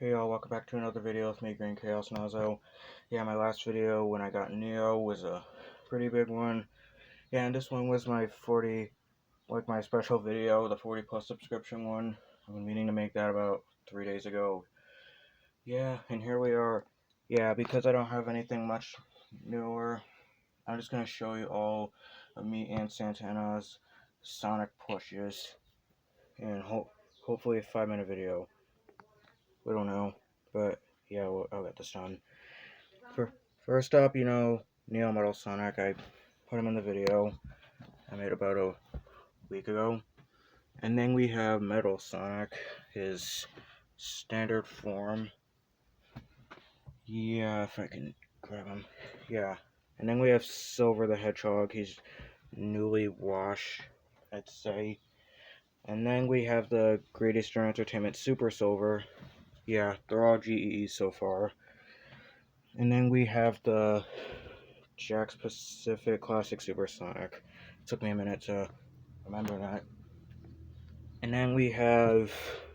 Hey y'all, welcome back to another video with me, Green Chaos Nazo. Yeah, my last video when I got Neo was a pretty big one. Yeah, and this one was my 40, like my special video, the 40 plus subscription one. I've been meaning to make that about 3 days ago. Yeah, and here we are. Yeah, because I don't have anything much newer, I'm just going to show you all of me and Santana's Sonic pushes. And hopefully a 5-minute video. We don't know, but yeah, I'll get this done. First up, Neo Metal Sonic. I put him in the video I made about a week ago. And then we have Metal Sonic, his standard form. Yeah, if I can grab him. Yeah. And then we have Silver the Hedgehog. He's newly washed, I'd say. And then we have the Great Eastern Entertainment Super Silver. Yeah, they're all GEE so far. And then we have the Jakks Pacific Classic Supersonic. It took me a minute to remember that. And then we have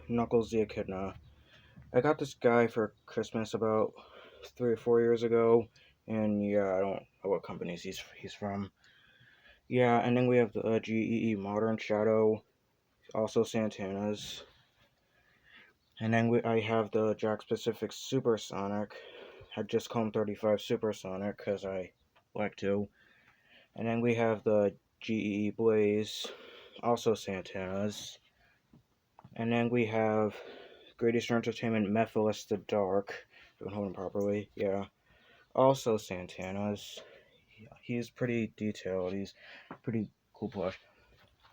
Knuckles the Echidna. I got this guy for Christmas about 3 or 4 years ago, and yeah, I don't know what companies he's from. Yeah, and then we have the GEE Modern Shadow, also Santana's. And then I have the Jakks Pacific Supersonic. I just call him 35 Supersonic because I like to. And then we have the GEE Blaze, also Santana's. And then we have Great Eastern Entertainment Mephiles the Dark, if you can hold him properly, yeah. Also Santana's. He's pretty detailed, he's pretty cool plush.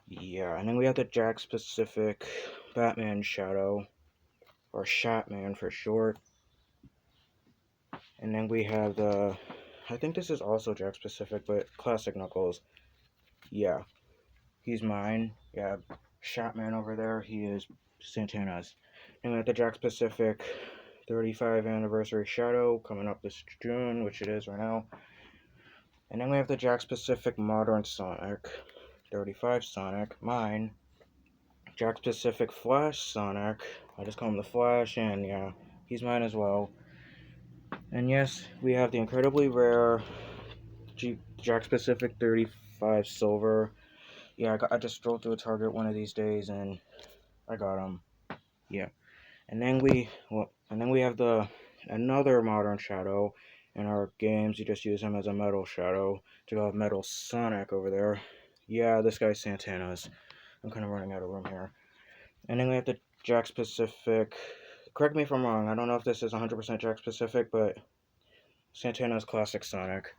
Yeah, and then we have the Jakks Pacific Batman Shadow, or Shatman for short. And then we have the, I think this is also Jakks Pacific, but Classic Knuckles. Yeah, he's mine. Yeah, Shatman over there, he is Santana's. And we have the Jakks Pacific 35 anniversary Shadow coming up this June, which it is right now. And then we have the Jakks Pacific Modern Sonic 35 Sonic, mine. Jakks Pacific Flash Sonic, I just call him the Flash, and yeah, he's mine as well. And yes, we have the incredibly rare Jakks Pacific 35 Silver. Yeah, I just strolled through a Target one of these days, and I got him. Yeah. And then we have another Modern Shadow in our games. You just use him as a Metal Shadow to go with Metal Sonic over there. Yeah, this guy's Santana's. I'm kind of running out of room here. And then we have the Jakks Pacific. Correct me if I'm wrong. I don't know if this is 100% Jakks Pacific, but Santana's Classic Sonic.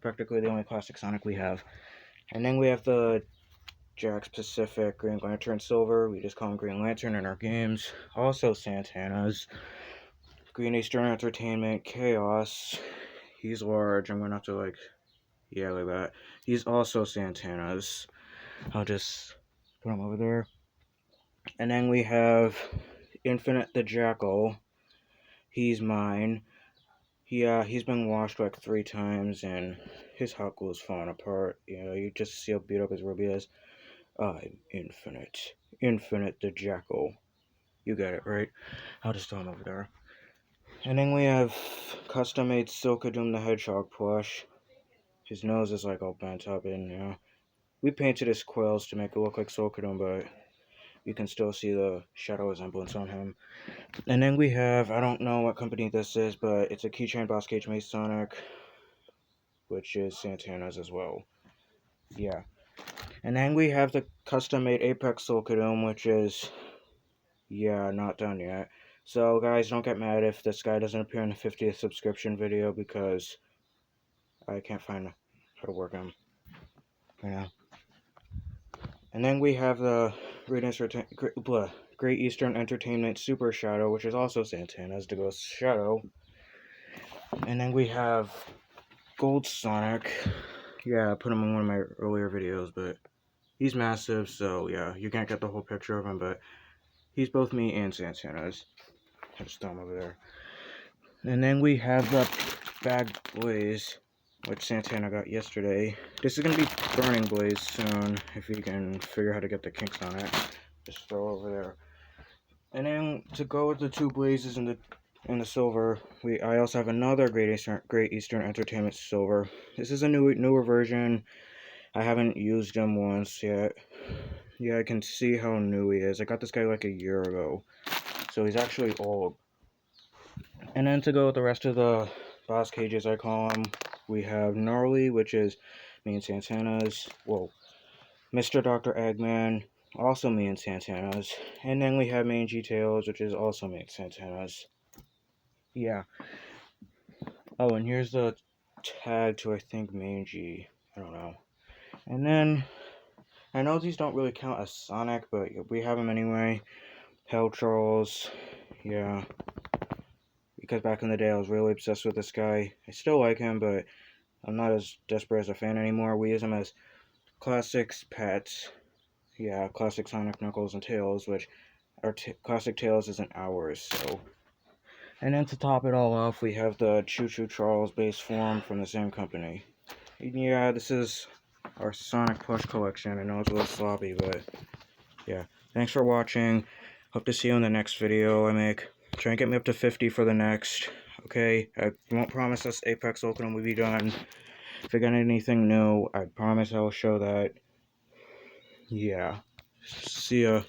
Practically the only Classic Sonic we have. And then we have the Jakks Pacific Green Lantern Silver. We just call him Green Lantern in our games. Also Santana's. Green Eastern Entertainment Chaos. He's large. I'm gonna have to like that. He's also Santana's. I'll just put him over there. And then we have Infinite the Jackal. He's mine. He's been washed like 3 times and his hot glue is falling apart. You just see how beat up his Ruby is. I'm Infinite. Infinite the Jackal. You get it, right? I'll just throw him over there. And then we have custom-made Silkadoom the Hedgehog plush. His nose is like all bent up, and we painted his quills to make it look like Silkadoom, but you can still see the shadow resemblance on him. And then we have, I don't know what company this is, but it's a Keychain Boss Cage Maze Sonic, which is Santana's as well. Yeah. And then we have the custom-made Apex Silkadoom, which is, not done yet. So guys, don't get mad if this guy doesn't appear in the 50th subscription video, because I can't find how to work him. Yeah. And then we have the Great Eastern Entertainment Super Shadow, which is also Santana's, the Ghost Shadow. And then we have Gold Sonic. Yeah, I put him in one of my earlier videos, but he's massive, so yeah, you can't get the whole picture of him, but he's both me and Santana's. I just throw him over there. And then we have the Bag Blaze, which Santana got yesterday. This is going to be Burning Blaze soon, if you can figure out how to get the kinks on it. Just throw over there. And then to go with the two blazes and the silver, I also have another Great Eastern Entertainment silver. This is a newer version. I haven't used him once yet. Yeah, I can see how new he is. I got this guy like a year ago, so he's actually old. And then to go with the rest of the boss cages, I call them, we have Gnarly, which is me and Santana's. Whoa. Mr. Dr. Eggman, also me and Santana's. And then we have Mangy Tails, which is also me and Santana's. Yeah. Oh, and here's the tag to, I think, Mangy. I don't know. And then, I know these don't really count as Sonic, but we have them anyway. Hell Charles. Yeah. Because back in the day, I was really obsessed with this guy. I still like him, but I'm not as desperate as a fan anymore. We use him as classics pets. Yeah, classic Sonic, Knuckles, and Tails, which our classic Tails isn't ours, so. And then to top it all off, we have the Choo Choo Charles base form from the same company. And yeah, this is our Sonic plush collection. I know it's a little sloppy, but yeah. Thanks for watching. Hope to see you in the next video I make. Try and get me up to 50 for the next. Okay, I won't promise this Apex Oakland will be done. If I get anything new, I promise I will show that. Yeah. See ya.